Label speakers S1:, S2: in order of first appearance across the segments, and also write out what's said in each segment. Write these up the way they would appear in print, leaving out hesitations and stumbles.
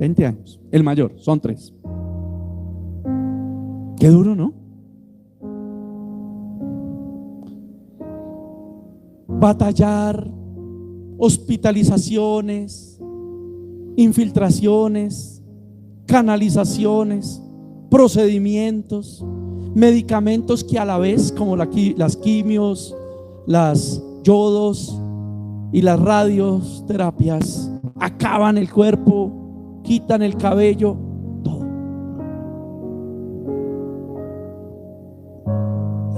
S1: 20 años, el mayor, son 3. Qué duro, ¿no? Batallar, hospitalizaciones, infiltraciones, canalizaciones, procedimientos, medicamentos que a la vez, como las quimios, las yodos y las radioterapias, acaban el cuerpo, quitan el cabello, todo.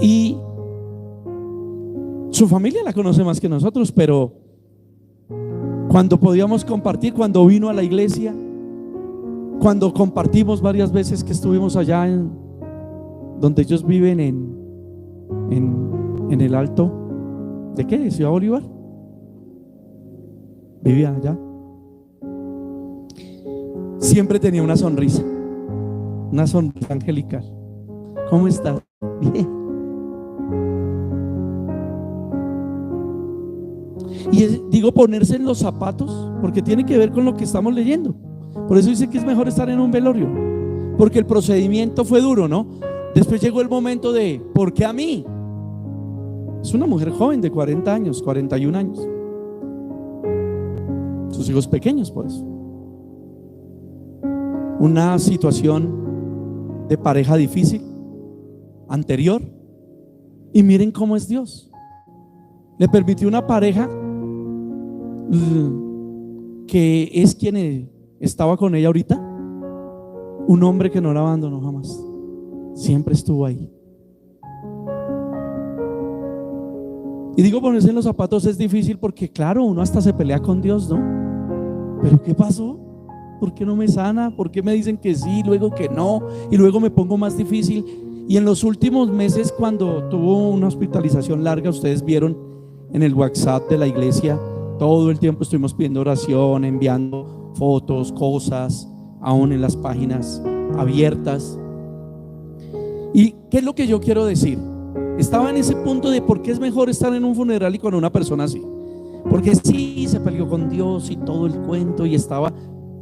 S1: Y su familia la conoce más que nosotros, pero cuando podíamos compartir, cuando vino a la iglesia, cuando compartimos varias veces que estuvimos allá donde ellos viven en el Alto, ¿de qué? ¿Ciudad Bolívar? Vivían allá. Siempre tenía una sonrisa angelical. ¿Cómo estás? Bien. Y digo ponerse en los zapatos porque tiene que ver con lo que estamos leyendo. Por eso dice que es mejor estar en un velorio, porque el procedimiento fue duro, ¿no? Después llegó el momento de ¿por qué a mí? Es una mujer joven de 40 años, 41 años. Sus hijos pequeños, por eso. Una situación de pareja difícil anterior. Y miren cómo es Dios. Le permitió una pareja que es quien estaba con ella ahorita, un hombre que no la abandonó jamás, siempre estuvo ahí. Y digo, ponerse en los zapatos es difícil porque claro, uno hasta se pelea con Dios, ¿no? Pero ¿qué pasó? ¿Por qué no me sana? ¿Por qué me dicen que sí, luego que no? Y luego me pongo más difícil. Y en los últimos meses, cuando tuvo una hospitalización larga, ustedes vieron en el WhatsApp de la iglesia, todo el tiempo estuvimos pidiendo oración, enviando fotos, cosas, aún en las páginas abiertas. ¿Y qué es lo que yo quiero decir? Estaba en ese punto de por qué es mejor estar en un funeral y con una persona así. Porque sí, se peleó con Dios y todo el cuento y estaba,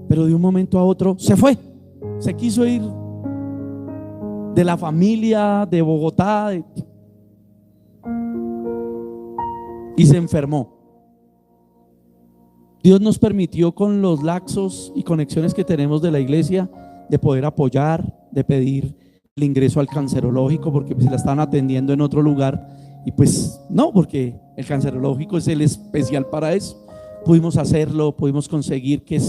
S1: pero de un momento a otro se fue, se quiso ir de la familia, de Bogotá, y se enfermó. Dios nos permitió, con los laxos y conexiones que tenemos de la iglesia, de poder apoyar, de pedir el ingreso al cancerológico, porque se la estaban atendiendo en otro lugar y pues no, porque el cancerológico es el especial para eso. Pudimos hacerlo, pudimos conseguir que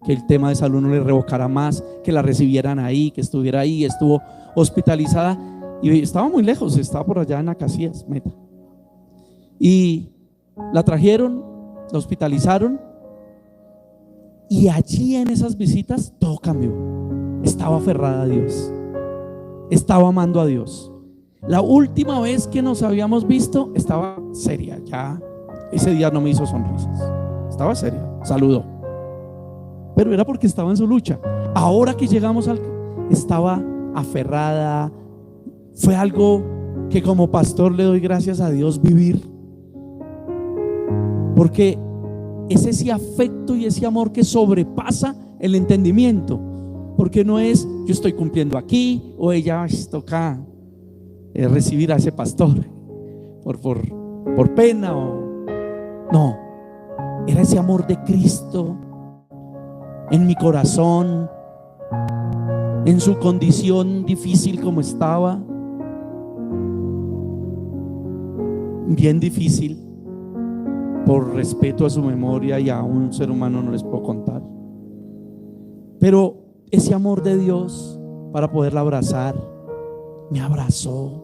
S1: el tema de salud no le revocara más, que la recibieran ahí, que estuviera ahí. Estuvo hospitalizada y estaba muy lejos, estaba por allá en Acacias, Meta, y la trajeron, la hospitalizaron, y allí en esas visitas todo cambió. Estaba aferrada a Dios, estaba amando a Dios. La última vez que nos habíamos visto estaba seria, ya ese día no me hizo sonrisas, estaba seria, saludó, pero era porque estaba en su lucha. Ahora que llegamos estaba aferrada. Fue algo que como pastor le doy gracias a Dios vivir, porque es ese afecto y ese amor que sobrepasa el entendimiento. Porque no es yo estoy cumpliendo aquí o ella toca recibir a ese pastor por pena no, era ese amor de Cristo en mi corazón, en su condición difícil como estaba, bien difícil. Por respeto a su memoria y a un ser humano no les puedo contar, pero ese amor de Dios para poderla abrazar, me abrazó,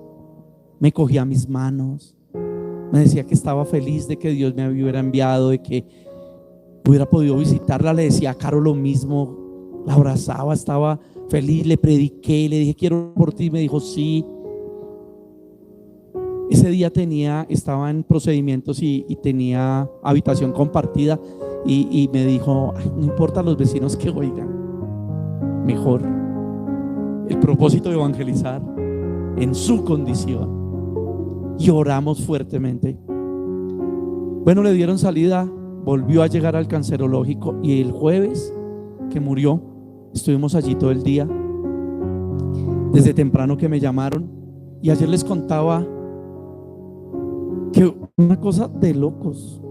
S1: me cogía mis manos, me decía que estaba feliz de que Dios me hubiera enviado, de que hubiera podido visitarla. Le decía a Caro lo mismo, la abrazaba, estaba feliz, le prediqué, le dije quiero por ti, me dijo sí. Ese día estaba en procedimientos y tenía habitación compartida y me dijo no importa los vecinos que oigan, mejor el propósito de evangelizar en su condición. Y oramos fuertemente. Bueno, le dieron salida, volvió a llegar al cancerológico y el jueves que murió. Estuvimos allí todo el día, desde temprano que me llamaron. Y ayer les contaba que una cosa de locos.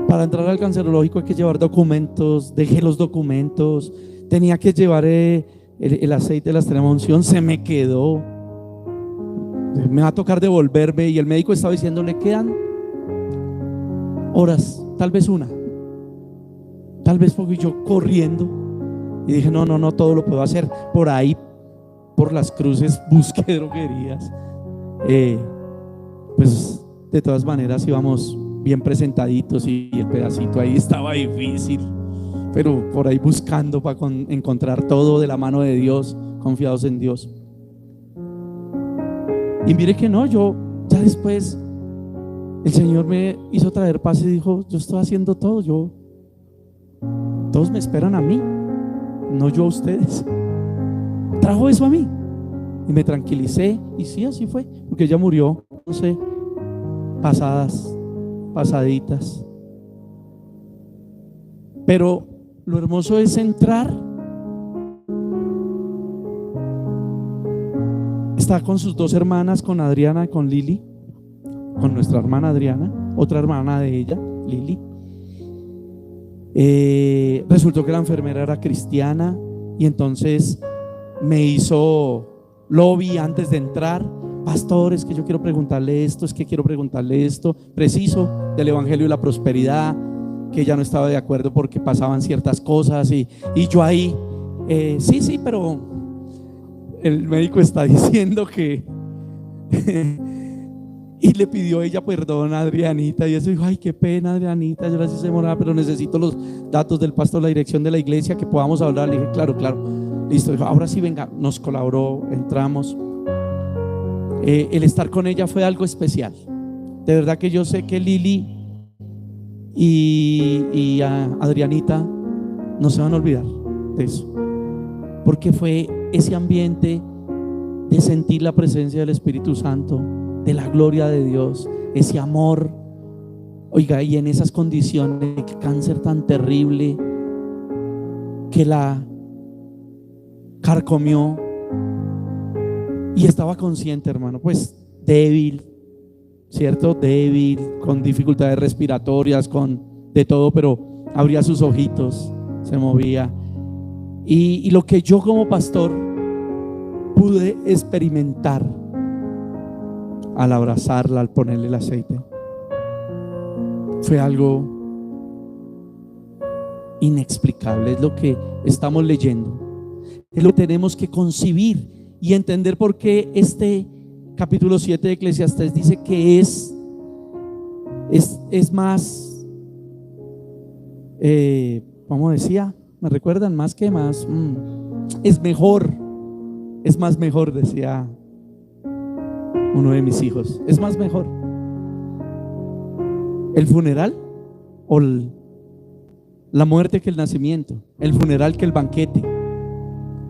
S1: Para entrar al cancerológico hay que llevar documentos. Dejé los documentos. Tenía que llevar el aceite de la extrema unción. Se me quedó. Me va a tocar devolverme. Y el médico estaba diciendo: le quedan horas, tal vez una. Tal vez porque yo corriendo. Y dije: no, todo lo puedo hacer. Por ahí, por las cruces, busqué droguerías. Pues de todas maneras íbamos bien presentaditos y el pedacito ahí estaba difícil, pero por ahí buscando para encontrar todo de la mano de Dios, confiados en Dios. Y mire que no, yo ya después el Señor me hizo traer paz y dijo: yo estoy haciendo todo, todos me esperan a mí, no yo a ustedes. Trajo eso a mí y me tranquilicé. Y sí, así fue, porque ella murió, no sé, pasaditas. Pero lo hermoso es entrar. Está con sus dos hermanas, con Adriana y con Lili, con nuestra hermana Adriana, otra hermana de ella, Lili. Resultó que la enfermera era cristiana y entonces me hizo lobby antes de entrar: pastor, es que yo quiero preguntarle esto, es que quiero preguntarle esto preciso del evangelio y la prosperidad, que ella no estaba de acuerdo porque pasaban ciertas cosas y yo ahí, sí, pero el médico está diciendo que y le pidió ella perdón a Adrianita y eso. Dijo: ay, qué pena, Adrianita, yo la hice demorar, pero necesito los datos del pastor, la dirección de la iglesia, que podamos hablar. Le dije: claro, listo. Dijo: ahora sí, venga. Nos colaboró, entramos. El estar con ella fue algo especial. De verdad que yo sé que Lili y a Adrianita no se van a olvidar de eso, porque fue ese ambiente de sentir la presencia del Espíritu Santo, de la gloria de Dios, ese amor. Oiga, y en esas condiciones de cáncer tan terrible que la carcomió, y estaba consciente, hermano, pues débil, ¿cierto? Débil, con dificultades respiratorias, con de todo, pero abría sus ojitos, se movía. Y lo que yo como pastor pude experimentar al abrazarla, al ponerle el aceite, fue algo inexplicable. Es lo que estamos leyendo, es lo que tenemos que concebir y entender por qué este capítulo 7 de Eclesiastés dice que es más, como decía, ¿me recuerdan? Más que más, es mejor, es más mejor, decía uno de mis hijos. Es más mejor el funeral o la muerte que el nacimiento, el funeral que el banquete.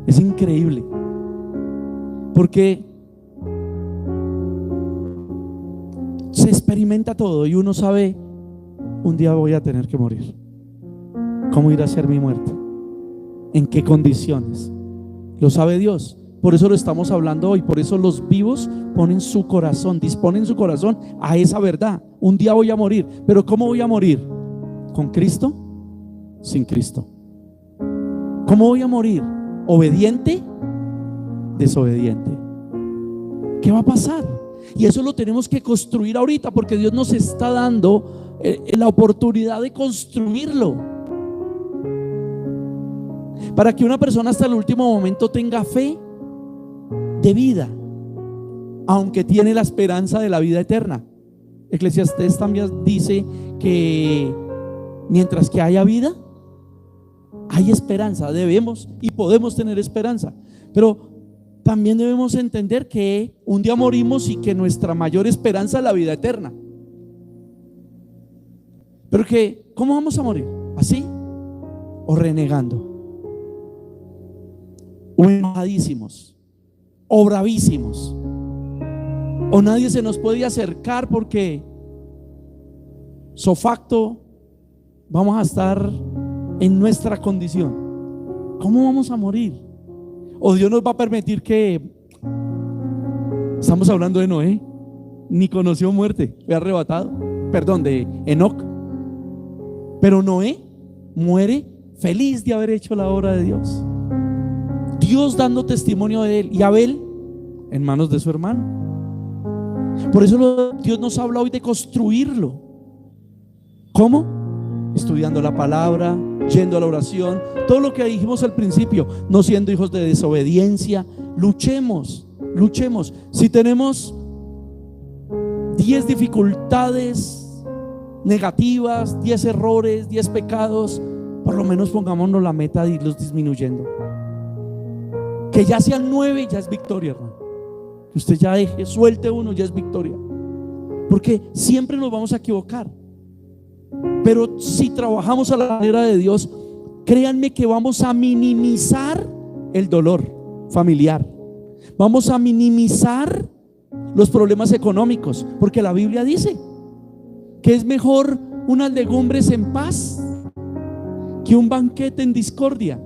S1: Es increíble, porque se experimenta todo y uno sabe: un día voy a tener que morir. ¿Cómo irá a ser mi muerte? ¿En qué condiciones? Lo sabe Dios. Por eso lo estamos hablando hoy. Por eso los vivos disponen su corazón a esa verdad. Un día voy a morir. Pero ¿cómo voy a morir? ¿Con Cristo? Sin Cristo. ¿Cómo voy a morir? ¿Obediente? ¿Desobediente? ¿Qué va a pasar? Y eso lo tenemos que construir ahorita, porque Dios nos está dando la oportunidad de construirlo, para que una persona hasta el último momento tenga fe de vida, aunque tiene la esperanza de la vida eterna. Eclesiastés también dice que mientras que haya vida, hay esperanza. Debemos y podemos tener esperanza, pero también debemos entender que un día morimos y que nuestra mayor esperanza es la vida eterna. Pero que, ¿cómo vamos a morir? ¿Así? ¿O renegando? ¿O enojadísimos? ¿O bravísimos? ¿O nadie se nos puede acercar porque so facto vamos a estar en nuestra condición? ¿Cómo vamos a morir? ¿O Dios nos va a permitir que, estamos hablando de Noé, ni conoció muerte, fue arrebatado, perdón, de Enoc, pero Noé muere feliz de haber hecho la obra de Dios, Dios dando testimonio de él, y Abel en manos de su hermano. Por eso Dios nos habla hoy de construirlo. ¿Cómo? Estudiando la palabra, yendo a la oración, todo lo que dijimos al principio, no siendo hijos de desobediencia. Luchemos. Si tenemos 10 dificultades negativas, 10 errores, 10 pecados, por lo menos pongámonos la meta de irlos disminuyendo. Que ya sean 9, ya es victoria, hermano. Que usted ya suelte uno, ya es victoria. Porque siempre nos vamos a equivocar. Pero si trabajamos a la manera de Dios, créanme que vamos a minimizar el dolor familiar. Vamos a minimizar los problemas económicos, porque la Biblia dice que es mejor unas legumbres en paz que un banquete en discordia.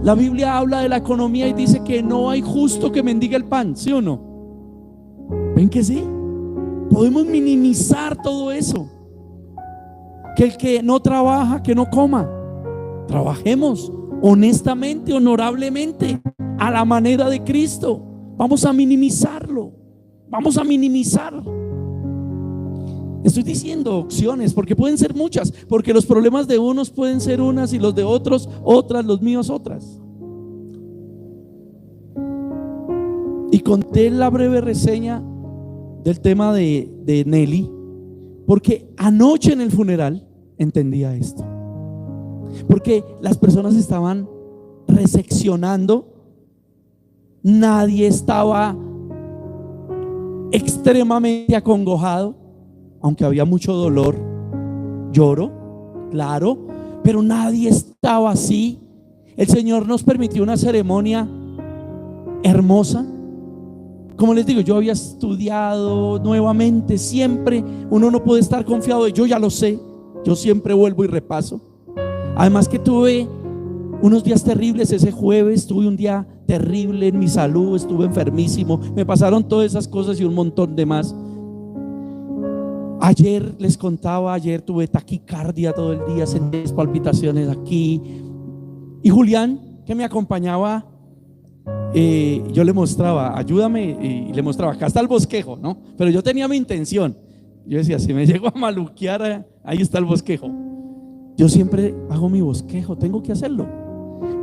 S1: La Biblia habla de la economía y dice que no hay justo que mendigue el pan, ¿sí o no? ¿Ven que sí? Podemos minimizar todo eso. Que el que no trabaja, que no coma. Trabajemos honestamente, honorablemente, a la manera de Cristo. Vamos a minimizarlo. Vamos a minimizar. Estoy diciendo opciones porque pueden ser muchas, porque los problemas de unos pueden ser unas y los de otros otras, los míos otras. Y conté la breve reseña del tema de Nelly, porque anoche en el funeral entendía esto. Porque las personas estaban reseccionando, nadie estaba extremadamente acongojado, aunque había mucho dolor, lloro, claro, pero nadie estaba así. El Señor nos permitió una ceremonia hermosa. Como les digo, yo había estudiado nuevamente, siempre uno no puede estar confiado de yo ya lo sé, yo siempre vuelvo y repaso. Además que tuve unos días terribles ese jueves, tuve un día terrible en mi salud, estuve enfermísimo, me pasaron todas esas cosas y un montón de más. Ayer les contaba, ayer tuve taquicardia todo el día, sentí palpitaciones aquí. Y Julián, que me acompañaba, yo le mostraba, ayúdame, y le mostraba, acá está el bosquejo, ¿no? Pero yo tenía mi intención. Yo decía, si me llego a maluquear, ahí está el bosquejo. Yo siempre hago mi bosquejo, tengo que hacerlo.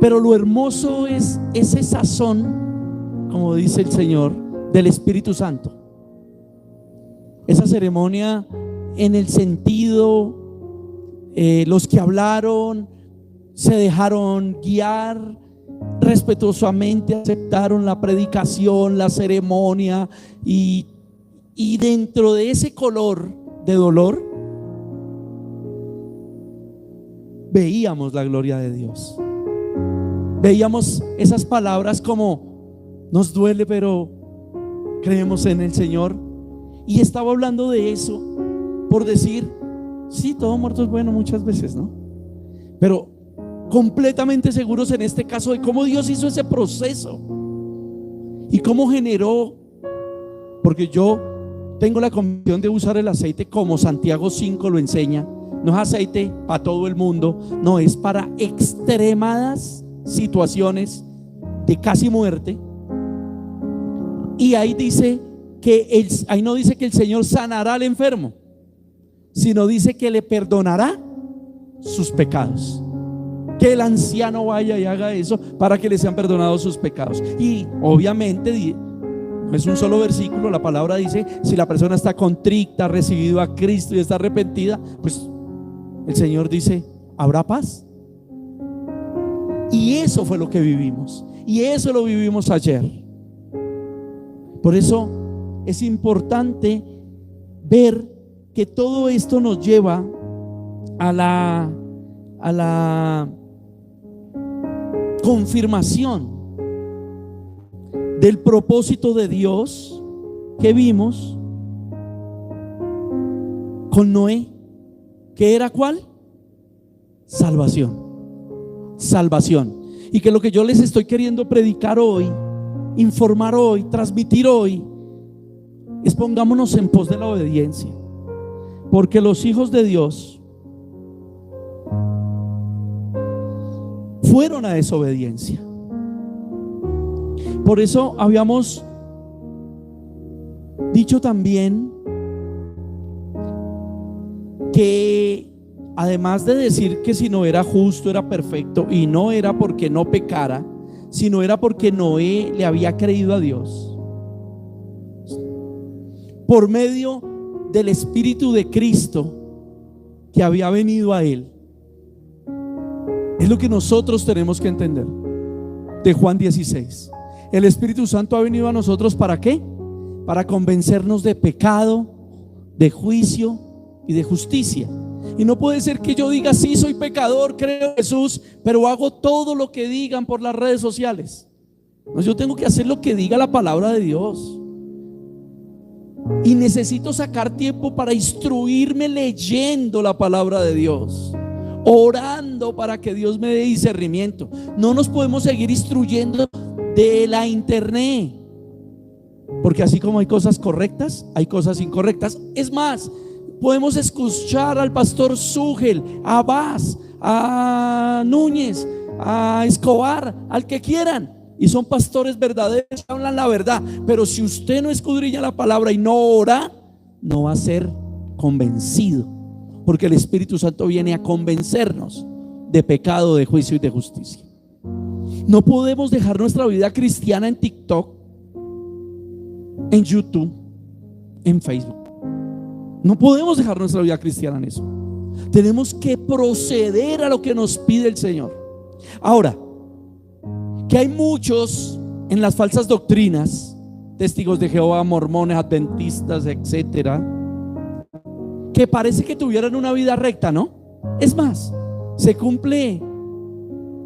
S1: Pero lo hermoso es ese sazón, como dice el Señor, del Espíritu Santo. Esa ceremonia en el sentido, los que hablaron se dejaron guiar, respetuosamente aceptaron la predicación, la ceremonia, y dentro de ese color de dolor veíamos la gloria de Dios. Veíamos esas palabras como: nos duele, pero creemos en el Señor. Y estaba hablando de eso por decir, sí, todo muerto es bueno muchas veces, ¿no? Pero completamente seguros en este caso de cómo Dios hizo ese proceso y cómo generó, porque yo tengo la convicción de usar el aceite como Santiago 5 lo enseña. No es aceite para todo el mundo, no, es para extremadas situaciones de casi muerte. Y ahí dice que ahí no dice que el Señor sanará al enfermo, sino dice que le perdonará sus pecados. Que el anciano vaya y haga eso para que le sean perdonados sus pecados. Y obviamente no es un solo versículo, la palabra dice: si la persona está contrita, ha recibido a Cristo y está arrepentida, pues el Señor dice: habrá paz. Y eso fue lo que vivimos, y eso lo vivimos ayer. Por eso es importante ver que todo esto nos lleva a la confirmación del propósito de Dios que vimos con Noé. ¿Qué era cuál? Salvación. Salvación. Y que lo que yo les estoy queriendo predicar hoy, informar hoy, transmitir hoy, es pongámonos en pos de la obediencia. Porque los hijos de Dios fueron a desobediencia. Por eso habíamos dicho también que además de decir que si no era justo, era perfecto, y no era porque no pecara, sino era porque Noé le había creído a Dios, por medio del Espíritu de Cristo que había venido a él. Es lo que nosotros tenemos que entender de Juan 16. El Espíritu Santo ha venido a nosotros ¿para qué? Para convencernos de pecado, de juicio y de justicia. Y no puede ser que yo diga sí, soy pecador, creo en Jesús, pero hago todo lo que digan por las redes sociales. No, yo tengo que hacer lo que diga la palabra de Dios. Y necesito sacar tiempo para instruirme leyendo la palabra de Dios, orando para que Dios me dé discernimiento. No nos podemos seguir instruyendo de la internet, porque así como hay cosas correctas, hay cosas incorrectas. Es más, podemos escuchar al pastor Súgel, a Vaz, a Núñez, a Escobar, al que quieran, y son pastores verdaderos, hablan la verdad. Pero si usted no escudriña la palabra y no ora, no va a ser convencido, porque el Espíritu Santo viene a convencernos de pecado, de juicio y de justicia. No podemos dejar nuestra vida cristiana en TikTok, en YouTube, en Facebook. No podemos dejar nuestra vida cristiana en eso. Tenemos que proceder a lo que nos pide el Señor. Ahora, que hay muchos en las falsas doctrinas, testigos de Jehová, mormones, adventistas, etcétera, que parece que tuvieran una vida recta, ¿no? Es más, se cumple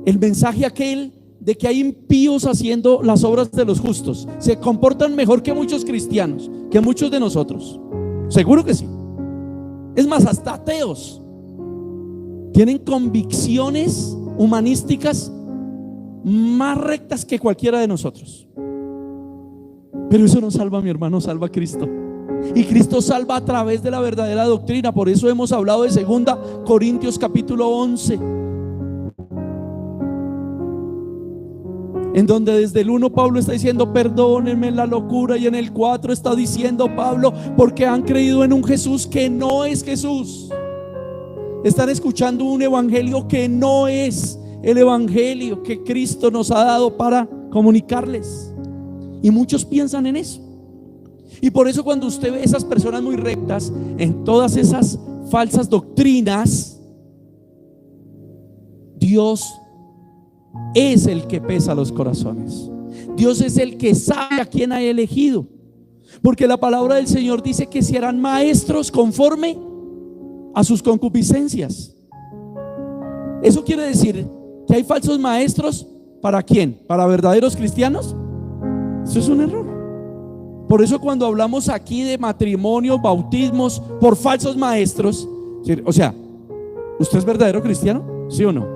S1: el mensaje aquel de que hay impíos haciendo las obras de los justos. Se comportan mejor que muchos cristianos, que muchos de nosotros. Seguro que sí. Es más, hasta ateos tienen convicciones humanísticas más rectas que cualquiera de nosotros. Pero eso no salva, mi hermano, salva a Cristo. Y Cristo salva a través de la verdadera doctrina. Por eso hemos hablado de 2 Corintios capítulo 11, en donde desde el 1 Pablo está diciendo perdónenme la locura, y en el 4 está diciendo Pablo, porque han creído en un Jesús que no es Jesús. Están escuchando un evangelio que no es el evangelio que Cristo nos ha dado para comunicarles. Y muchos piensan en eso. Y por eso cuando usted ve esas personas muy rectas en todas esas falsas doctrinas, Dios es el que pesa los corazones. Dios es el que sabe a quién ha elegido, porque la palabra del Señor dice que serán maestros conforme a sus concupiscencias. Eso quiere decir que hay falsos maestros. ¿Para quién? ¿Para verdaderos cristianos? Eso es un error. Por eso cuando hablamos aquí de matrimonios, bautismos por falsos maestros, o sea, ¿usted es verdadero cristiano? ¿Sí o no?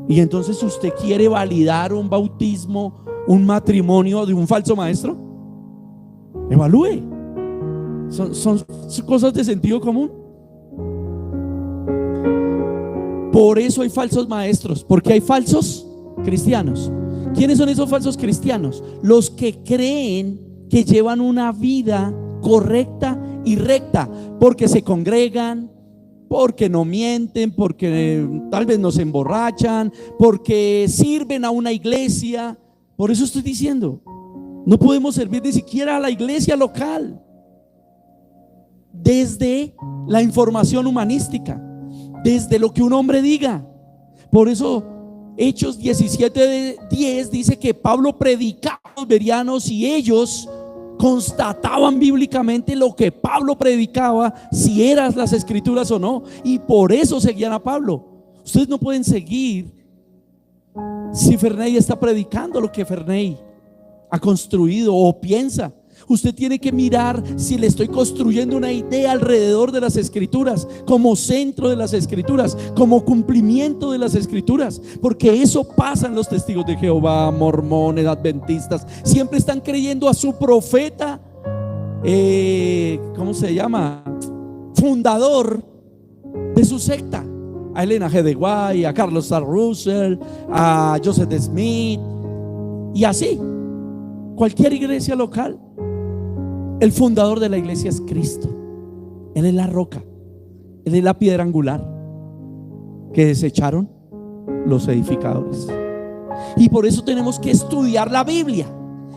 S1: Y entonces usted quiere validar un bautismo, un matrimonio de un falso maestro. Evalúe. Son cosas de sentido común. Por eso hay falsos maestros, porque hay falsos cristianos. ¿Quiénes son esos falsos cristianos? Los que creen que llevan una vida correcta y recta, porque se congregan, porque no mienten, porque tal vez no se emborrachan, porque sirven a una iglesia. Por eso estoy diciendo, no podemos servir ni siquiera a la iglesia local desde la información humanística, desde lo que un hombre diga. Por eso Hechos 17:10 dice que Pablo predicaba a los bereanos y ellos constataban bíblicamente lo que Pablo predicaba, si eran las escrituras o no, y por eso seguían a Pablo. Ustedes no pueden seguir si Ferney está predicando lo que Ferney ha construido o piensa. Usted tiene que mirar si le estoy construyendo una idea alrededor de las Escrituras, como centro de las Escrituras, como cumplimiento de las Escrituras, porque eso pasa en los testigos de Jehová, mormones, adventistas. Siempre están creyendo a su profeta, ¿cómo se llama? Fundador de su secta. A Elena G. de White, a Carlos R. Russell, a Joseph Smith, y así cualquier iglesia local. El fundador de la iglesia es Cristo. Él es la roca, Él es la piedra angular que desecharon los edificadores. Y por eso tenemos que estudiar la Biblia,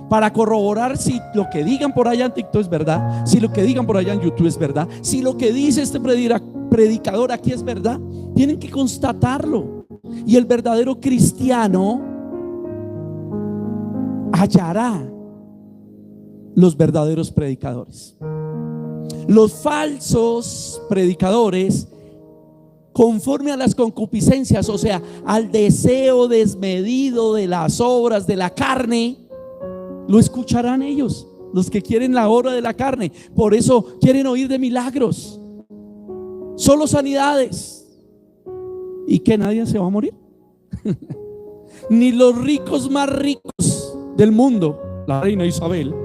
S1: para corroborar si lo que digan por allá en TikTok es verdad, si lo que digan por allá en YouTube es verdad, si lo que dice este predicador aquí es verdad. Tienen que constatarlo. Y el verdadero cristiano hallará los verdaderos predicadores. Los falsos predicadores, conforme a las concupiscencias, o sea, al deseo desmedido de las obras de la carne, lo escucharán ellos, los que quieren la obra de la carne. Por eso quieren oír de milagros, solo sanidades. ¿Y que nadie se va a morir? Ni los ricos más ricos del mundo, la reina Isabel,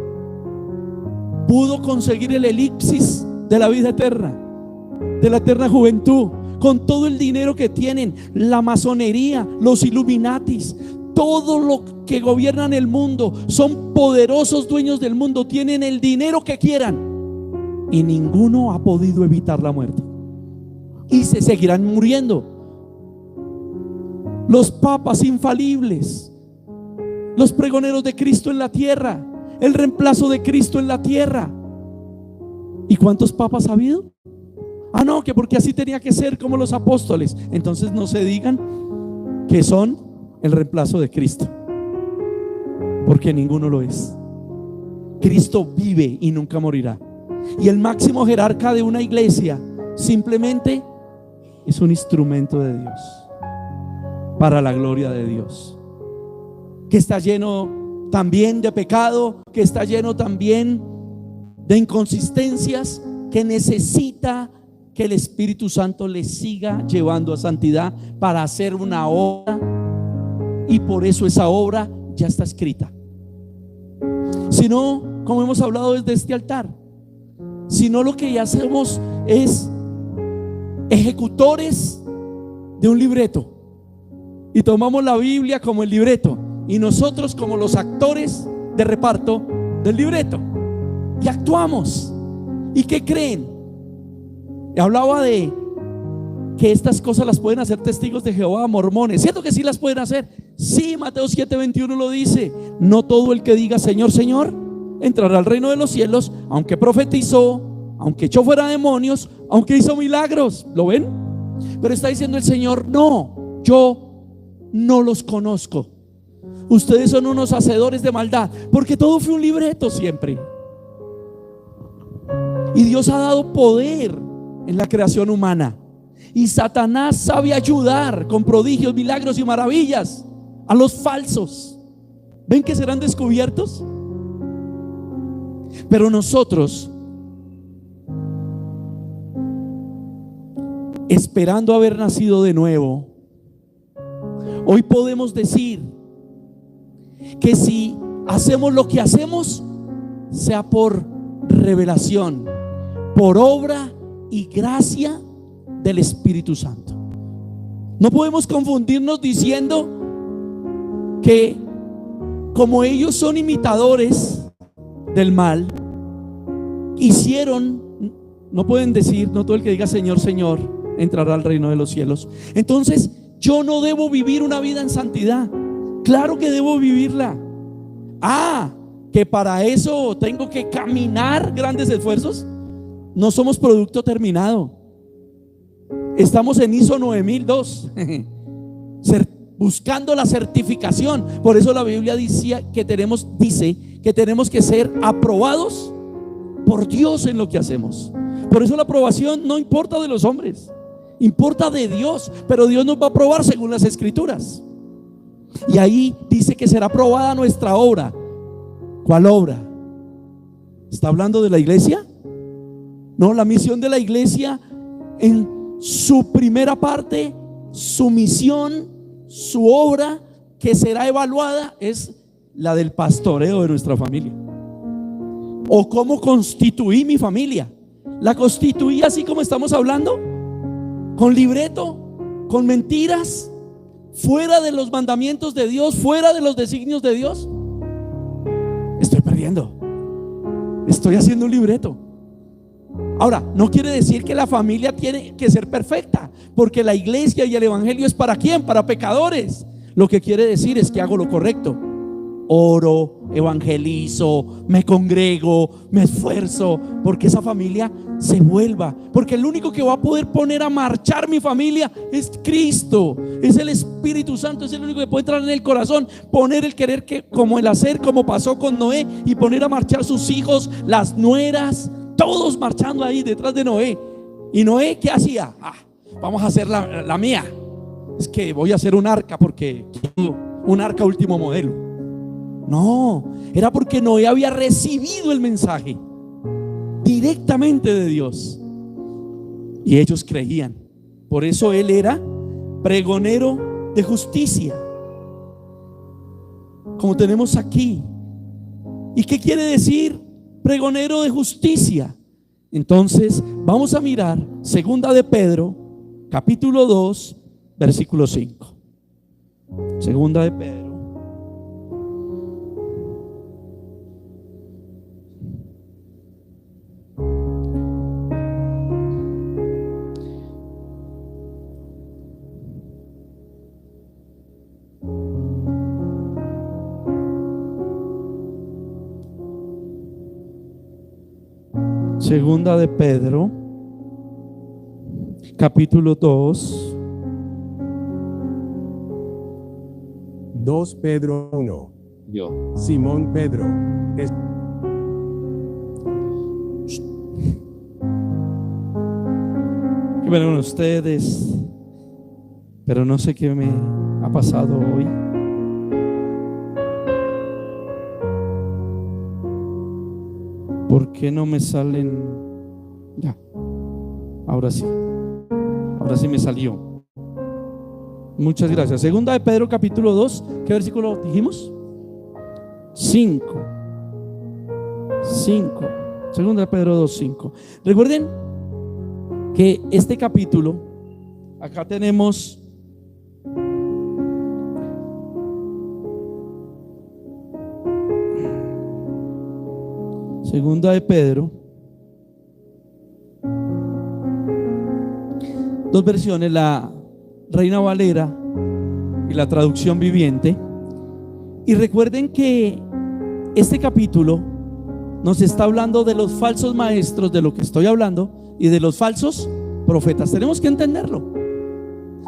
S1: pudo conseguir el elipsis de la vida eterna, de la eterna juventud, con todo el dinero que tienen. La masonería, los Illuminatis, todo lo que gobiernan el mundo, son poderosos dueños del mundo, tienen el dinero que quieran, y ninguno ha podido evitar la muerte, y se seguirán muriendo. Los papas infalibles, los pregoneros de Cristo en la tierra, el reemplazo de Cristo en la tierra. ¿Y cuántos papas ha habido? Ah, no, que porque así tenía que ser, como los apóstoles. Entonces no se digan que son el reemplazo de Cristo, porque ninguno lo es. Cristo vive y nunca morirá. Y el máximo jerarca de una iglesia simplemente es un instrumento de Dios, para la gloria de Dios, que está lleno también de pecado, que está lleno también de inconsistencias, que necesita que el Espíritu Santo le siga llevando a santidad para hacer una obra. Y por eso esa obra ya está escrita. Si no, como hemos hablado desde este altar, si no, lo que ya hacemos es ejecutores de un libreto, y tomamos la Biblia como el libreto, y nosotros como los actores de reparto del libreto, y actuamos. ¿Y qué creen? Hablaba de que estas cosas las pueden hacer testigos de Jehová, mormones. ¿Cierto que sí las pueden hacer? Sí, Mateo 7:21 lo dice. No todo el que diga Señor, Señor entrará al reino de los cielos, aunque profetizó, aunque echó fuera demonios, aunque hizo milagros. ¿Lo ven? Pero está diciendo el Señor: no, yo no los conozco. Ustedes son unos hacedores de maldad, porque todo fue un libreto siempre. Y Dios ha dado poder en la creación humana, y Satanás sabe ayudar con prodigios, milagros y maravillas a los falsos. ¿Ven que serán descubiertos? Pero nosotros, esperando haber nacido de nuevo, hoy podemos decir que si hacemos lo que hacemos, sea por revelación, por obra y gracia del Espíritu Santo. No podemos confundirnos diciendo que, como ellos son imitadores del mal, hicieron. No pueden decir: no todo el que diga Señor, Señor entrará al reino de los cielos. Entonces yo no debo vivir una vida en santidad. Claro que debo vivirla. Que para eso tengo que caminar grandes esfuerzos. No somos producto terminado. Estamos en ISO 9002 buscando la certificación. Por eso la Biblia dice que tenemos que ser aprobados por Dios en lo que hacemos. Por eso la aprobación no importa de los hombres, importa de Dios. Pero Dios nos va a aprobar según las Escrituras. Y ahí dice que será aprobada nuestra obra. ¿Cuál obra? ¿Está hablando de la iglesia? No, la misión de la iglesia en su primera parte, su misión, su obra que será evaluada es la del pastoreo de nuestra familia. O cómo constituí mi familia. ¿La constituí así como estamos hablando? ¿Con libreto? ¿Con mentiras? ¿Fuera de los mandamientos de Dios? ¿Fuera de los designios de Dios? Estoy perdiendo. Estoy haciendo un libreto. Ahora, no quiere decir que la familia tiene que ser perfecta, porque la iglesia y el evangelio es ¿para quién? Para pecadores. Lo que quiere decir es que hago lo correcto. Oro, evangelizo, me congrego, me esfuerzo porque esa familia se vuelva, porque el único que va a poder poner a marchar mi familia es Cristo, es el Espíritu Santo, es el único que puede entrar en el corazón, poner el querer que, como el hacer, como pasó con Noé, y poner a marchar sus hijos, las nueras, todos marchando ahí detrás de Noé. ¿Y Noé qué hacía? Vamos a hacer la mía. Es que voy a hacer un arca porque quiero un arca último modelo. No, era porque Noé había recibido el mensaje directamente de Dios y ellos creían. Por eso él era pregonero de justicia, como tenemos aquí. ¿Y qué quiere decir pregonero de justicia? Entonces vamos a mirar Segunda de Pedro, capítulo 2, versículo 5. Segunda de Pedro. Segunda de Pedro, capítulo 2.
S2: 2 Pedro 1.
S3: Yo.
S2: Simón Pedro,
S1: Que ven ustedes, pero no sé qué me ha pasado hoy. ¿Por qué no me salen? Ya, ahora sí me salió. Muchas gracias. Segunda de Pedro capítulo 2, ¿qué versículo dijimos? 5. Segunda de Pedro 2, 5. Recuerden que este capítulo, acá tenemos Segunda de Pedro, dos versiones, la Reina Valera y la traducción viviente. Y recuerden que este capítulo nos está hablando de los falsos maestros, de lo que estoy hablando, y de los falsos profetas. Tenemos que entenderlo.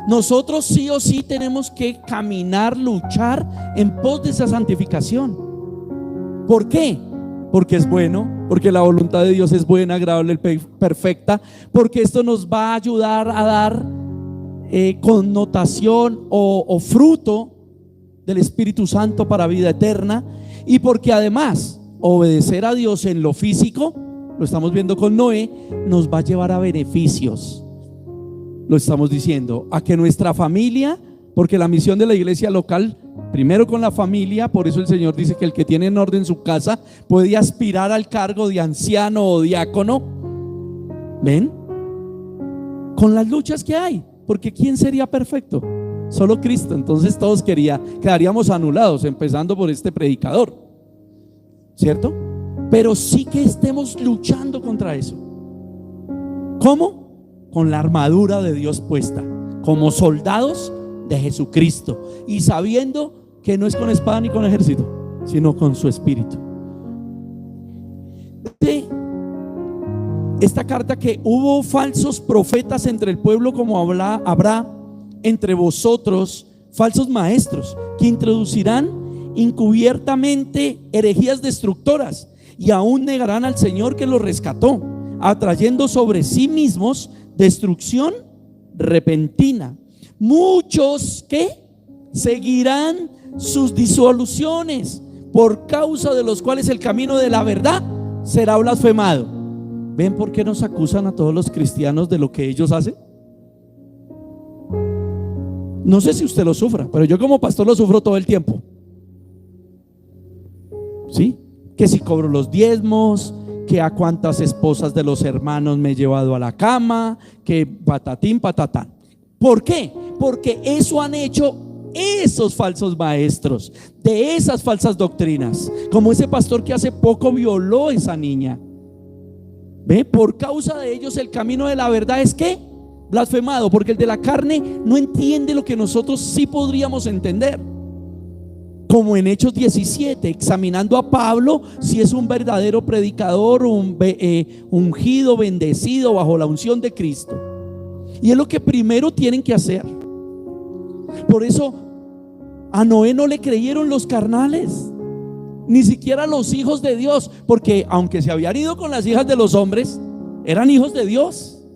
S1: Nosotros sí o sí tenemos que caminar, luchar en pos de esa santificación. ¿Por qué? Porque es bueno, porque la voluntad de Dios es buena, agradable, perfecta, porque esto nos va a ayudar a dar connotación o fruto del Espíritu Santo para vida eterna, y porque además obedecer a Dios en lo físico, lo estamos viendo con Noé, nos va a llevar a beneficios. Lo estamos diciendo, a que nuestra familia, porque la misión de la iglesia local, primero con la familia, por eso el Señor dice que el que tiene en orden su casa puede aspirar al cargo de anciano o diácono. ¿Ven? Con las luchas que hay, porque ¿quién sería perfecto? Solo Cristo. Entonces todos quedaríamos anulados, empezando por este predicador, ¿cierto? Pero sí que estemos luchando contra eso. ¿Cómo? Con la armadura de Dios puesta, como soldados de Jesucristo, y sabiendo que no es con espada ni con ejército, sino con su espíritu. Esta carta, que hubo falsos profetas entre el pueblo, como habrá entre vosotros falsos maestros, que introducirán encubiertamente herejías destructoras, y aún negarán al Señor que los rescató, atrayendo sobre sí mismos destrucción repentina. Muchos que seguirán sus disoluciones, por causa de los cuales el camino de la verdad será blasfemado. ¿Ven por qué nos acusan a todos los cristianos de lo que ellos hacen? No sé si usted lo sufra, pero yo como pastor lo sufro todo el tiempo. ¿Sí? Que si cobro los diezmos, que a cuántas esposas de los hermanos me he llevado a la cama, que patatín, patatán. ¿Por qué? Porque eso han hecho esos falsos maestros de esas falsas doctrinas, como ese pastor que hace poco violó a esa niña. ¿Ve? Por causa de ellos el camino de la verdad es ¿qué? Blasfemado, porque el de la carne no entiende lo que nosotros sí podríamos entender. Como en Hechos 17, examinando a Pablo si es un verdadero predicador, ungido, bendecido bajo la unción de Cristo. Y es lo que primero tienen que hacer. Por eso a Noé no le creyeron los carnales, ni siquiera los hijos de Dios, porque aunque se habían ido con las hijas de los hombres, eran hijos de Dios.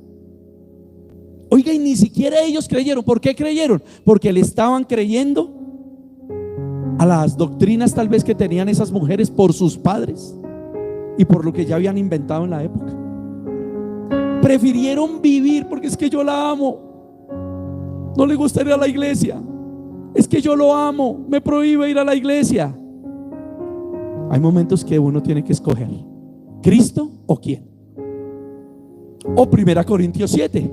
S1: Oiga, y ni siquiera ellos creyeron. ¿Por qué creyeron? Porque le estaban creyendo a las doctrinas tal vez que tenían esas mujeres por sus padres y por lo que ya habían inventado en la época. Prefirieron vivir porque es que yo la amo, no le gusta ir a la iglesia, es que yo lo amo, me prohíbe ir a la iglesia. Hay momentos que uno tiene que escoger: ¿Cristo o quién? O 1 Corintios 7,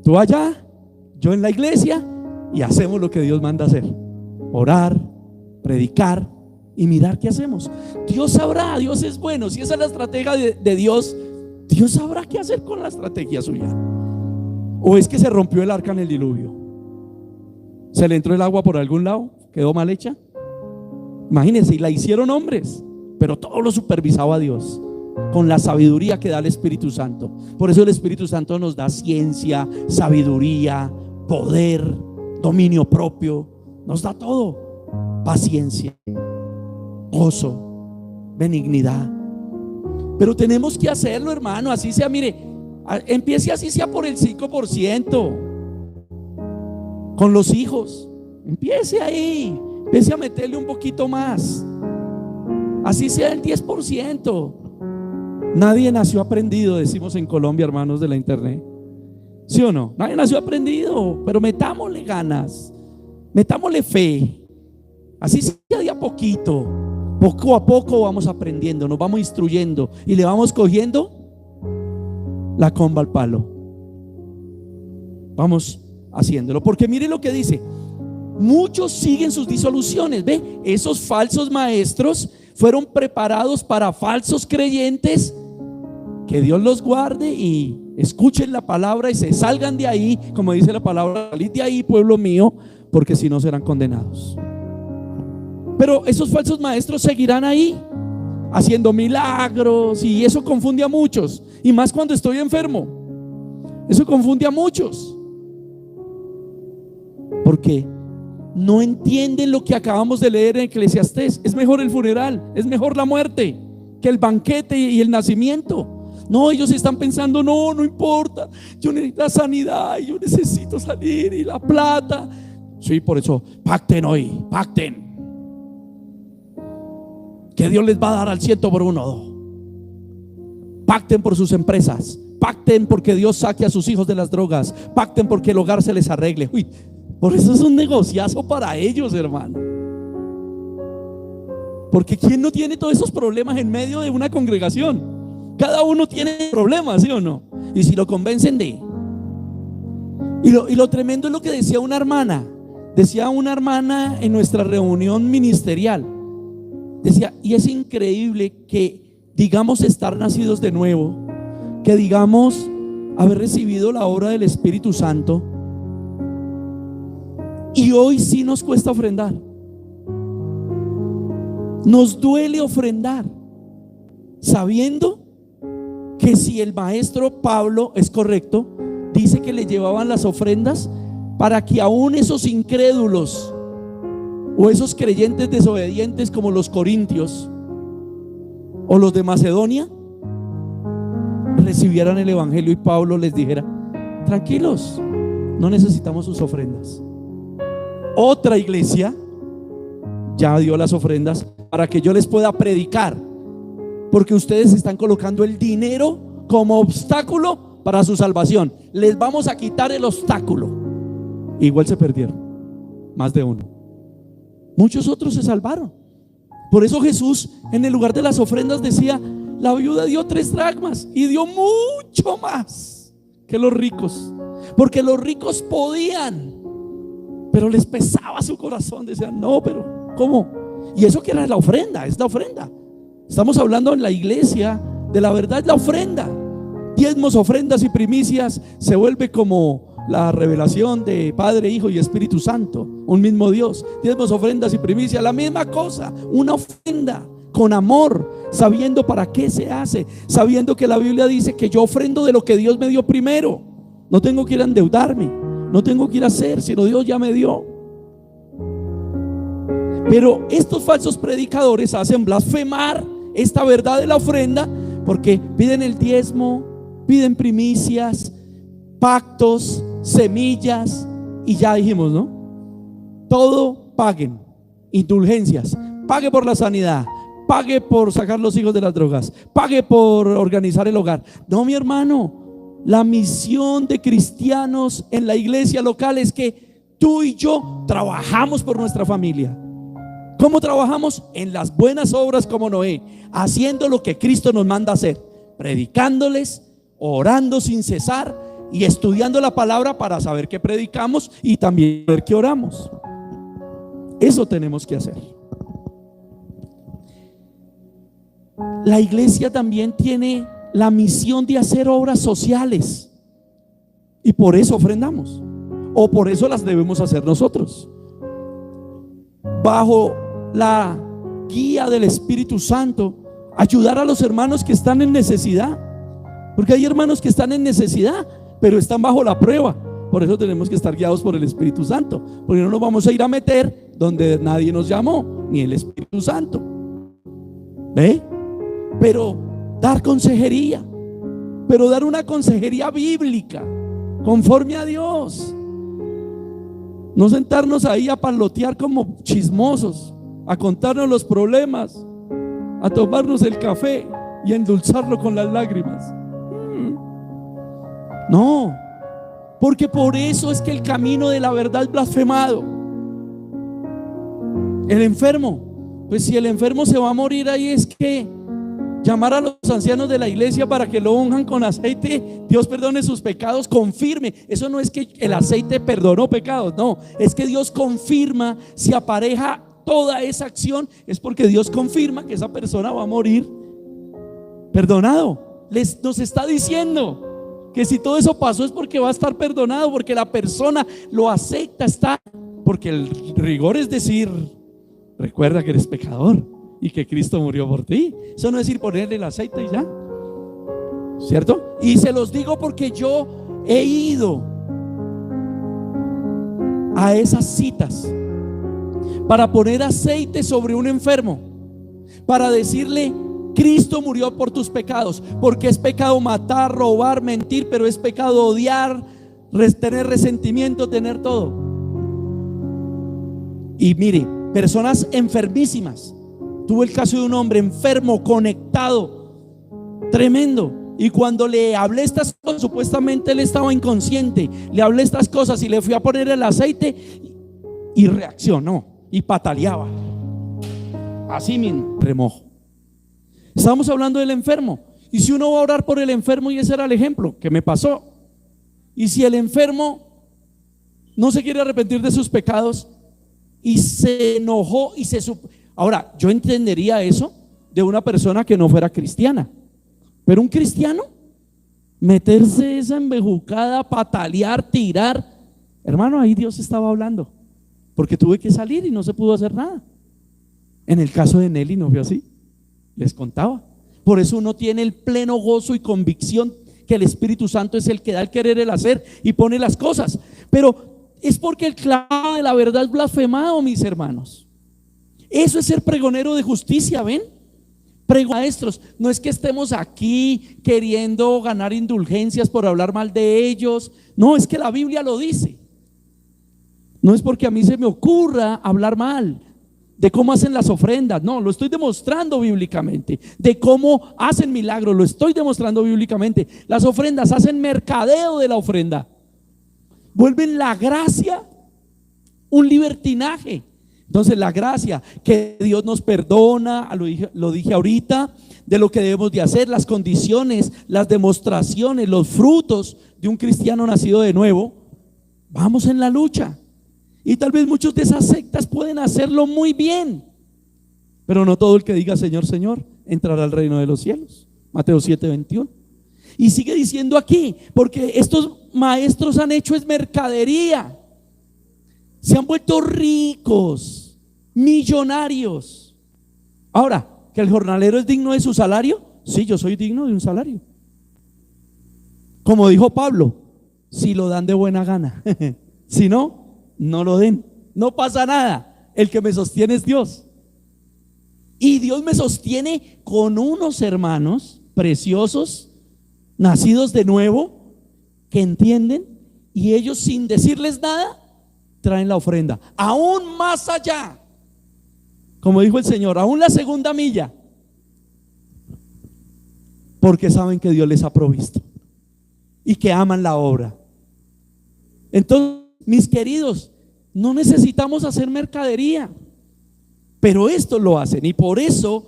S1: tú allá, yo en la iglesia, y hacemos lo que Dios manda hacer: orar, predicar y mirar qué hacemos. Dios sabrá, Dios es bueno. Si esa es la estrategia de Dios, Dios sabrá qué hacer con la estrategia suya. ¿O es que se rompió el arca en el diluvio? ¿Se le entró el agua por algún lado? ¿Quedó mal hecha? Imagínense, y la hicieron hombres, pero todo lo supervisaba Dios con la sabiduría que da el Espíritu Santo. Por eso el Espíritu Santo nos da ciencia, sabiduría, poder, dominio propio, nos da todo. Paciencia, gozo, benignidad. Pero tenemos que hacerlo, hermano. Así sea, mire, empiece así sea por el 5% con los hijos. Empiece ahí, empiece a meterle un poquito más, así sea el 10%. Nadie nació aprendido, decimos en Colombia, hermanos de la internet. ¿Sí o no? Nadie nació aprendido, pero metámosle ganas, metámosle fe. Así sea de a poquito, poco a poco vamos aprendiendo, nos vamos instruyendo y le vamos cogiendo la comba al palo. Vamos haciéndolo, porque mire lo que dice: muchos siguen sus disoluciones. Ve, esos falsos maestros fueron preparados para falsos creyentes. Que Dios los guarde y escuchen la palabra y se salgan de ahí, como dice la palabra: salid de ahí, pueblo mío, porque si no serán condenados. Pero esos falsos maestros seguirán ahí haciendo milagros, y eso confunde a muchos, y más cuando estoy enfermo. Eso confunde a muchos porque no entienden lo que acabamos de leer en Eclesiastés. Es mejor el funeral, es mejor la muerte que el banquete y el nacimiento. No, ellos están pensando: no importa, yo necesito la sanidad, yo necesito salir, y la plata. Sí, por eso pacten hoy, pacten, que Dios les va a dar al 100 por 1. Pacten por sus empresas, pacten porque Dios saque a sus hijos de las drogas, pacten porque el hogar se les arregle. Uy, por eso es un negociazo para ellos, hermano. Porque ¿quién no tiene todos esos problemas en medio de una congregación? Cada uno tiene problemas, ¿sí o no? Y si lo convencen de... Y lo tremendo es lo que decía una hermana. Decía una hermana en nuestra reunión ministerial. Decía: y es increíble que digamos estar nacidos de nuevo, que digamos haber recibido la obra del Espíritu Santo, y hoy sí nos cuesta ofrendar. Nos duele ofrendar, sabiendo que si el maestro Pablo es correcto, dice que le llevaban las ofrendas para que aún esos incrédulos o esos creyentes desobedientes como los corintios o los de Macedonia recibieran el evangelio, y Pablo les dijera: tranquilos, no necesitamos sus ofrendas. Otra iglesia ya dio las ofrendas para que yo les pueda predicar porque ustedes están colocando el dinero como obstáculo para su salvación. Les vamos a quitar el obstáculo. Igual se perdieron, más de uno. Muchos otros se salvaron. Por eso Jesús, en el lugar de las ofrendas, decía: la viuda dio 3 dracmas y dio mucho más que los ricos, porque los ricos podían, pero les pesaba su corazón. Decían: no, pero ¿cómo? Y eso que era la ofrenda, es la ofrenda. Estamos hablando en la iglesia de la verdad, la ofrenda. Diezmos, ofrendas y primicias se vuelve como la revelación de Padre, Hijo y Espíritu Santo, un mismo Dios. Diezmos, ofrendas y primicias, la misma cosa, una ofrenda con amor, sabiendo para qué se hace, sabiendo que la Biblia dice que yo ofrendo de lo que Dios me dio primero. No tengo que ir a endeudarme, no tengo que ir a hacer, sino Dios ya me dio. Pero estos falsos predicadores hacen blasfemar esta verdad de la ofrenda, porque piden el diezmo, piden primicias, pactos, semillas, y ya dijimos, ¿no? Todo paguen, indulgencias, pague por la sanidad, pague por sacar los hijos de las drogas, pague por organizar el hogar. No, mi hermano, la misión de cristianos en la iglesia local es que tú y yo trabajamos por nuestra familia. ¿Cómo trabajamos? En las buenas obras como Noé, haciendo lo que Cristo nos manda hacer, predicándoles, orando sin cesar y estudiando la palabra para saber qué predicamos y también ver qué oramos. Eso tenemos que hacer. La iglesia también tiene la misión de hacer obras sociales, y por eso ofrendamos, o por eso las debemos hacer nosotros, bajo la guía del Espíritu Santo. Ayudar a los hermanos que están en necesidad, porque hay hermanos que están en necesidad pero están bajo la prueba. Por eso tenemos que estar guiados por el Espíritu Santo, porque no nos vamos a ir a meter donde nadie nos llamó, ni el Espíritu Santo. ¿Ve? Pero dar consejería, pero dar una consejería bíblica, conforme a Dios. No sentarnos ahí a parlotear como chismosos, a contarnos los problemas, a tomarnos el café y a endulzarlo con las lágrimas. No, porque por eso es que el camino de la verdad es blasfemado. El enfermo, pues si el enfermo se va a morir ahí, es que llamar a los ancianos de la iglesia para que lo unjan con aceite, Dios perdone sus pecados, confirme. Eso no es que el aceite perdonó pecados, no, es que Dios confirma. Si apareja toda esa acción, es porque Dios confirma que esa persona va a morir perdonado. Nos está diciendo que si todo eso pasó es porque va a estar perdonado, porque la persona lo acepta, está. Porque el rigor es decir: recuerda que eres pecador y que Cristo murió por ti. Eso no es decir ponerle el aceite y ya, ¿cierto? Y se los digo porque yo he ido a esas citas para poner aceite sobre un enfermo, para decirle: Cristo murió por tus pecados, porque es pecado matar, robar, mentir, pero es pecado odiar, tener resentimiento, tener todo. Y mire, personas enfermísimas. Tuve el caso de un hombre enfermo, conectado, tremendo. Y cuando le hablé estas cosas, supuestamente él estaba inconsciente, le hablé estas cosas y le fui a poner el aceite y reaccionó y pataleaba. Así mismo, remojo. Estamos hablando del enfermo. Y si uno va a orar por el enfermo, y ese era el ejemplo que me pasó, y si el enfermo no se quiere arrepentir de sus pecados y se enojó y ahora, yo entendería eso de una persona que no fuera cristiana, pero un cristiano, meterse esa embejucada, patalear, tirar, hermano, ahí Dios estaba hablando, porque tuve que salir y no se pudo hacer nada. En el caso de Nelly no fue así, les contaba. Por eso uno tiene el pleno gozo y convicción que el Espíritu Santo es el que da el querer, el hacer y pone las cosas. Pero es porque el clavo de la verdad es blasfemado, mis hermanos. Eso es ser pregonero de justicia, ¿ven? Maestros, no es que estemos aquí queriendo ganar indulgencias por hablar mal de ellos. No, es que la Biblia lo dice. No es porque a mí se me ocurra hablar mal. de cómo hacen las ofrendas, no, lo estoy demostrando bíblicamente. De cómo hacen milagros, lo estoy demostrando bíblicamente. Las ofrendas hacen mercadeo de la ofrenda, vuelven la gracia un libertinaje. Entonces la gracia, que Dios nos perdona, lo dije ahorita, de lo que debemos de hacer, las condiciones, las demostraciones, los frutos de un cristiano nacido de nuevo. Vamos en la lucha. Y tal vez muchos de esas sectas pueden hacerlo muy bien, pero no todo el que diga Señor, Señor entrará al reino de los cielos. Mateo 7:21. Y sigue diciendo aquí, porque estos maestros han hecho es mercadería. Se han vuelto ricos, millonarios. Ahora, ¿que el jornalero es digno de su salario? Sí, yo soy digno de un salario. Como dijo Pablo, si lo dan de buena gana. Si no, no lo den. No pasa nada. El que me sostiene es Dios. Y Dios me sostiene con unos hermanos preciosos, nacidos de nuevo, que entienden, y ellos sin decirles nada traen la ofrenda, aún más allá, como dijo el Señor, aún la segunda milla, porque saben que Dios les ha provisto y que aman la obra. Entonces, mis queridos, no necesitamos hacer mercadería, pero esto lo hacen, y por eso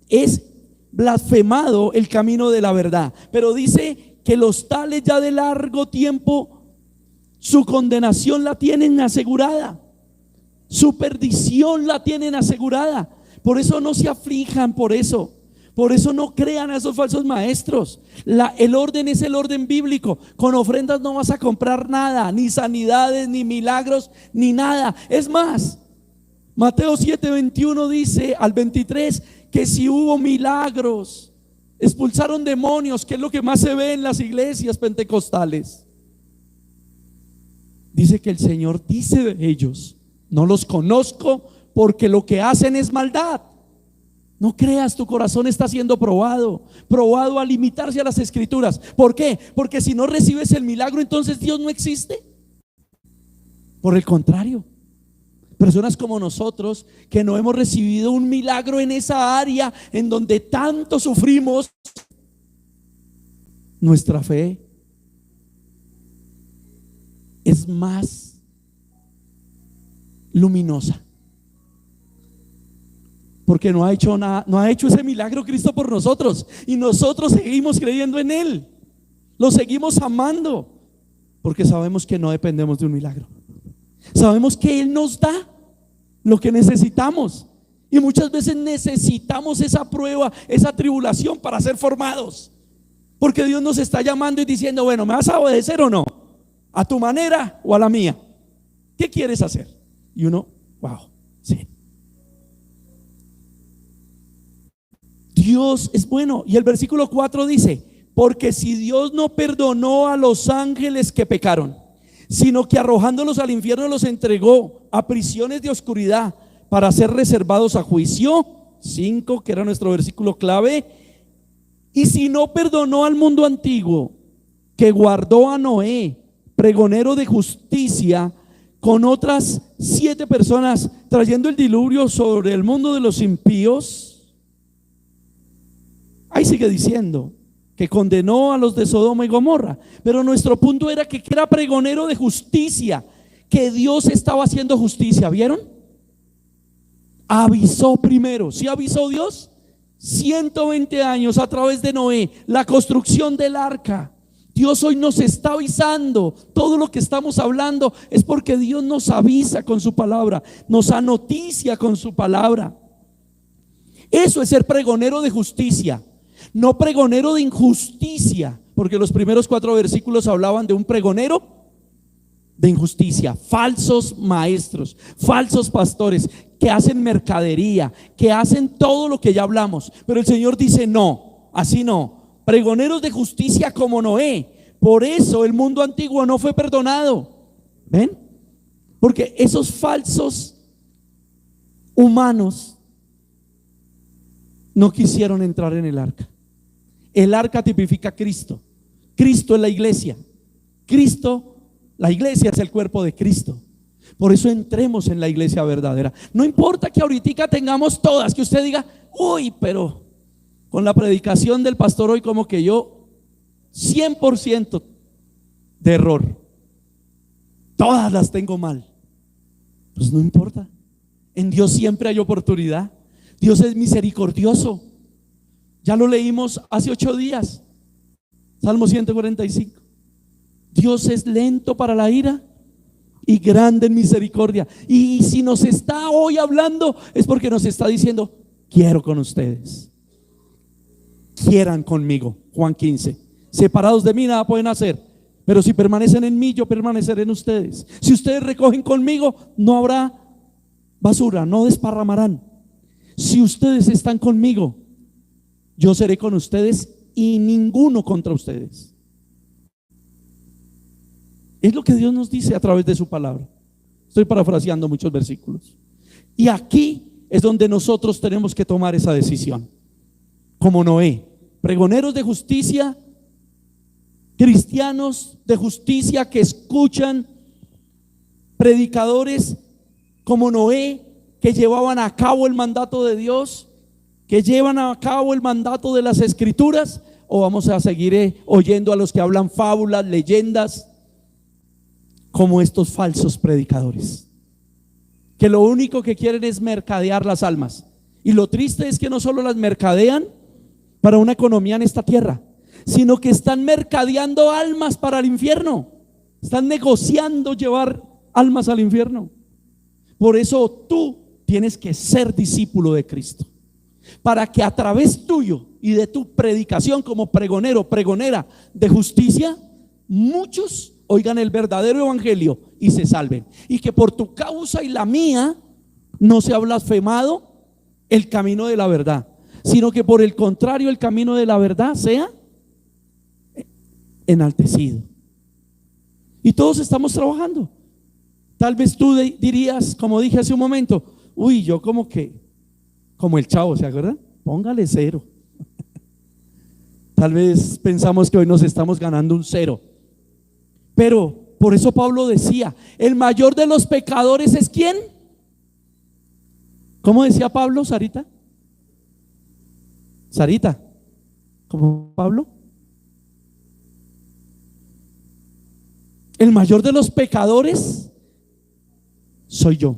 S1: es blasfemado el camino de la verdad. Pero dice que los tales ya de largo tiempo su condenación la tienen asegurada, su perdición la tienen asegurada. Por eso no se aflijan por eso. Por eso no crean a esos falsos maestros. El orden es el orden bíblico. Con ofrendas no vas a comprar nada, ni sanidades, ni milagros, ni nada. Es más, Mateo 7:21 dice al 23 que si hubo milagros, expulsaron demonios, que es lo que más se ve en las iglesias pentecostales. Dice que el Señor dice de ellos: no los conozco, porque lo que hacen es maldad. No creas, tu corazón está siendo probado a limitarse a las escrituras. ¿Por qué? Porque si no recibes el milagro, entonces Dios no existe. Por el contrario, personas como nosotros que no hemos recibido un milagro en esa área en donde tanto sufrimos, nuestra fe es más luminosa, porque no ha hecho nada, no ha hecho ese milagro Cristo por nosotros, y nosotros seguimos creyendo en Él, lo seguimos amando, porque sabemos que no dependemos de un milagro. Sabemos que Él nos da lo que necesitamos, y muchas veces necesitamos esa prueba, esa tribulación para ser formados, porque Dios nos está llamando y diciendo: bueno, ¿me vas a obedecer o no? ¿A tu manera o a la mía? ¿Qué quieres hacer? Y uno, wow, sí. Dios es bueno. Y el versículo 4 dice: porque si Dios no perdonó a los ángeles que pecaron, sino que arrojándolos al infierno los entregó a prisiones de oscuridad para ser reservados a juicio. 5, que era nuestro versículo clave. Y si no perdonó al mundo antiguo, que guardó a Noé, pregonero de justicia, con otras 7 personas, trayendo el diluvio sobre el mundo de los impíos. Ahí sigue diciendo que condenó a los de Sodoma y Gomorra. Pero nuestro punto era que era pregonero de justicia, que Dios estaba haciendo justicia. ¿Vieron? Avisó primero. ¿Sí avisó Dios? 120 años a través de Noé, la construcción del arca. Dios hoy nos está avisando. Todo lo que estamos hablando es porque Dios nos avisa con su palabra, nos anoticia con su palabra. Eso es ser pregonero de justicia, no pregonero de injusticia, porque los primeros 4 versículos hablaban de un pregonero de injusticia, falsos maestros, falsos pastores que hacen mercadería, que hacen todo lo que ya hablamos. Pero el Señor dice: no, así no. Pregoneros de justicia como Noé. Por eso el mundo antiguo no fue perdonado. ¿Ven? Porque esos falsos humanos no quisieron entrar en el arca. El arca tipifica a Cristo. Cristo es la iglesia. Cristo, la iglesia es el cuerpo de Cristo. Por eso entremos en la iglesia verdadera. No importa que ahorita tengamos todas, que usted diga, uy, pero con la predicación del pastor hoy como que yo 100% de error. Todas las tengo mal. Pues no importa. En Dios siempre hay oportunidad. Dios es misericordioso. Ya lo leímos hace 8 días. Salmo 145. Dios es lento para la ira y grande en misericordia. Y si nos está hoy hablando es porque nos está diciendo, quiero con ustedes. Quieran conmigo. Juan 15. Separados de mí nada pueden hacer, pero si permanecen en mí, yo permaneceré en ustedes. Si ustedes recogen conmigo, no habrá basura, no desparramarán. Si ustedes están conmigo, yo seré con ustedes y ninguno contra ustedes. Es lo que Dios nos dice a través de su palabra. Estoy parafraseando muchos versículos. Y aquí es donde nosotros tenemos que tomar esa decisión. Como Noé, pregoneros de justicia, cristianos de justicia que escuchan, predicadores como Noé que llevaban a cabo el mandato de Dios, que llevan a cabo el mandato de las escrituras, o vamos a seguir oyendo a los que hablan fábulas, leyendas, como estos falsos predicadores, que lo único que quieren es mercadear las almas. Y lo triste es que no solo las mercadean para una economía en esta tierra, sino que están mercadeando almas para el infierno. Están negociando llevar almas al infierno. Por eso tú tienes que ser discípulo de Cristo, para que a través tuyo y de tu predicación como pregonero, pregonera de justicia, muchos oigan el verdadero evangelio y se salven. Y que por tu causa y la mía no sea blasfemado el camino de la verdad, sino que por el contrario el camino de la verdad sea enaltecido. Y todos estamos trabajando. Tal vez tú dirías, como dije hace un momento, uy, yo como el Chavo, ¿se acuerdan? Póngale 0. Tal vez pensamos que hoy nos estamos ganando un 0. Pero por eso Pablo decía, el mayor de los pecadores es ¿quién? ¿Cómo decía Pablo, Sarita? Sarita, ¿cómo Pablo? El mayor de los pecadores soy yo.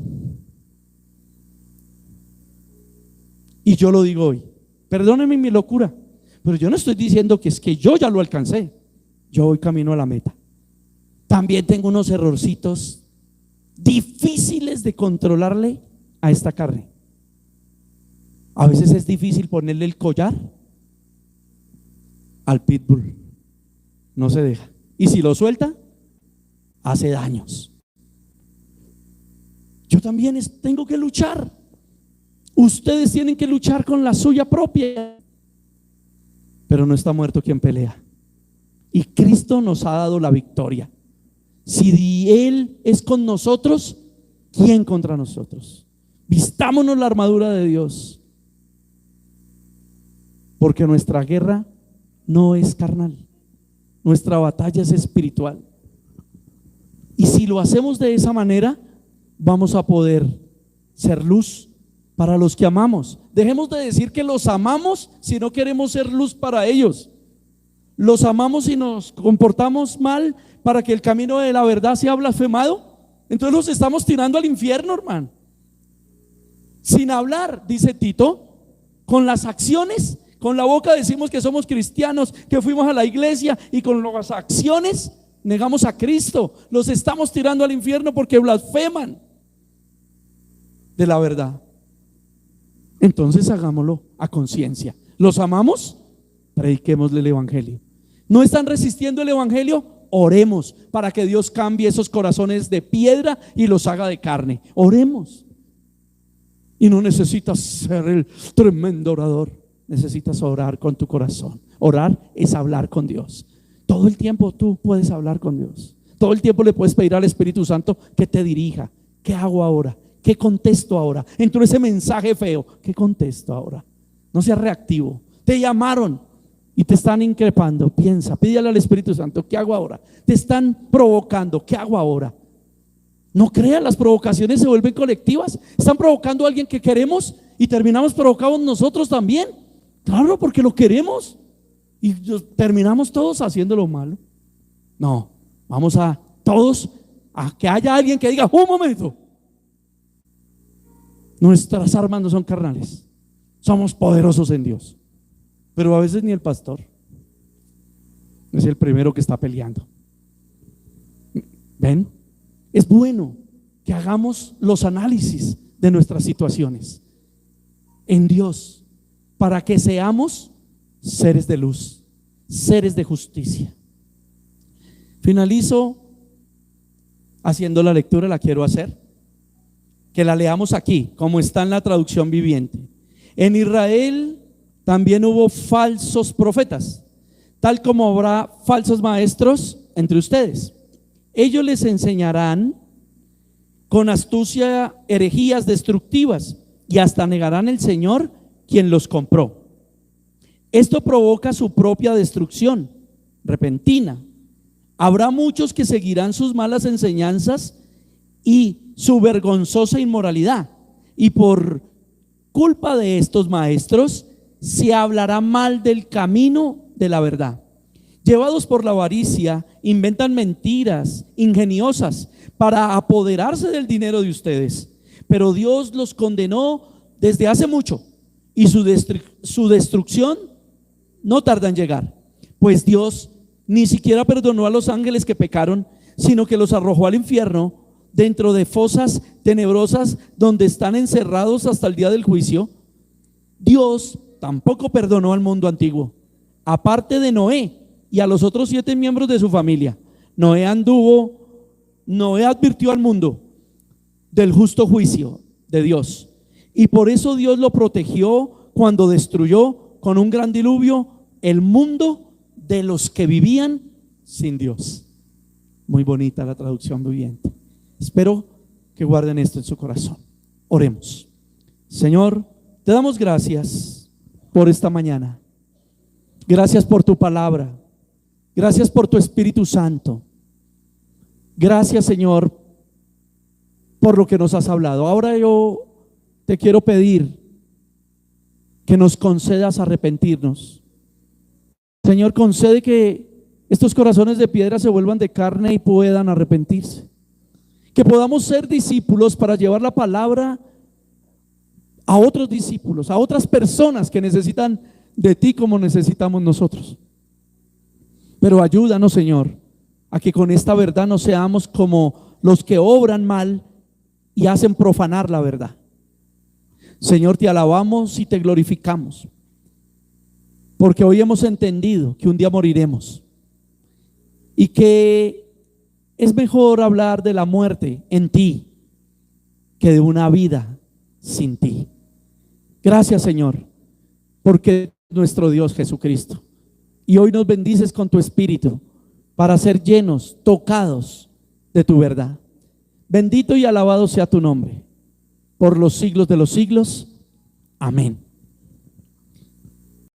S1: Y yo lo digo hoy. Perdónenme mi locura, pero yo no estoy diciendo que es que yo ya lo alcancé. Yo voy camino a la meta. También tengo unos errorcitos difíciles de controlarle a esta carne. A veces es difícil ponerle el collar al pitbull. No se deja. Y si lo suelta, hace daños. Yo también tengo que luchar. Ustedes tienen que luchar con la suya propia. Pero no está muerto quien pelea. Y Cristo nos ha dado la victoria. Si Él es con nosotros, ¿quién contra nosotros? Vistámonos la armadura de Dios, porque nuestra guerra no es carnal, nuestra batalla es espiritual. Y si lo hacemos de esa manera, vamos a poder ser luz para los que amamos. Dejemos de decir que los amamos si no queremos ser luz para ellos. Los amamos y nos comportamos mal para que el camino de la verdad sea blasfemado. Entonces los estamos tirando al infierno, hermano. Sin hablar, dice Tito, con las acciones, con la boca decimos que somos cristianos, que fuimos a la iglesia, y con las acciones negamos a Cristo. Los estamos tirando al infierno porque blasfeman de la verdad. Entonces hagámoslo a conciencia. ¿Los amamos? Prediquémosle el evangelio. ¿No están resistiendo el evangelio? Oremos para que Dios cambie esos corazones de piedra y los haga de carne. Oremos. Y no necesitas ser el tremendo orador, necesitas orar con tu corazón. Orar es hablar con Dios. Todo el tiempo tú puedes hablar con Dios. Todo el tiempo le puedes pedir al Espíritu Santo que te dirija. ¿Qué hago ahora? ¿Qué contesto ahora? Entró ese mensaje feo, ¿qué contesto ahora? No seas reactivo. Te llamaron y te están increpando. Piensa, pídele al Espíritu Santo, ¿qué hago ahora? Te están provocando, ¿qué hago ahora? No crean, las provocaciones se vuelven colectivas. Están provocando a alguien que queremos y terminamos provocados nosotros también. Claro, porque lo queremos y terminamos todos haciendo lo malo. No, vamos a todos a que haya alguien que diga: un momento, nuestras armas no son carnales, somos poderosos en Dios. Pero a veces ni el pastor es el primero que está peleando. ¿Ven? Es bueno que hagamos los análisis de nuestras situaciones en Dios, para que seamos seres de luz, seres de justicia. Finalizo haciendo la lectura, la quiero hacer, que la leamos aquí, como está en la traducción viviente. En Israel también hubo falsos profetas, tal como habrá falsos maestros entre ustedes. Ellos les enseñarán con astucia herejías destructivas y hasta negarán el Señor quien los compró. Esto provoca su propia destrucción repentina. Habrá muchos que seguirán sus malas enseñanzas y su vergonzosa inmoralidad, y por culpa de estos maestros se hablará mal del camino de la verdad. Llevados por la avaricia, inventan mentiras ingeniosas para apoderarse del dinero de ustedes. Pero Dios los condenó desde hace mucho, y su destrucción no tarda en llegar, pues Dios ni siquiera perdonó a los ángeles que pecaron, sino que los arrojó al infierno, dentro de fosas tenebrosas donde están encerrados hasta el día del juicio. Dios tampoco perdonó al mundo antiguo, aparte de Noé y a los otros 7 miembros de su familia. Noé advirtió al mundo del justo juicio de Dios, y por eso Dios lo protegió cuando destruyó con un gran diluvio el mundo de los que vivían sin Dios. Muy bonita la traducción viviente. Espero que guarden esto en su corazón. Oremos. Señor, te damos gracias por esta mañana. Gracias por tu palabra. Gracias por tu Espíritu Santo. Gracias, Señor, por lo que nos has hablado. Ahora yo te quiero pedir que nos concedas arrepentirnos. Señor, concede que estos corazones de piedra se vuelvan de carne y puedan arrepentirse. Que podamos ser discípulos para llevar la palabra a otros discípulos, a otras personas que necesitan de ti como necesitamos nosotros. Pero ayúdanos, Señor, a que con esta verdad no seamos como los que obran mal y hacen profanar la verdad. Señor, te alabamos y te glorificamos, porque hoy hemos entendido que un día moriremos y que es mejor hablar de la muerte en ti que de una vida sin ti. Gracias, Señor, porque nuestro Dios Jesucristo. Y hoy nos bendices con tu Espíritu para ser llenos, tocados de tu verdad. Bendito y alabado sea tu nombre por los siglos de los siglos. Amén.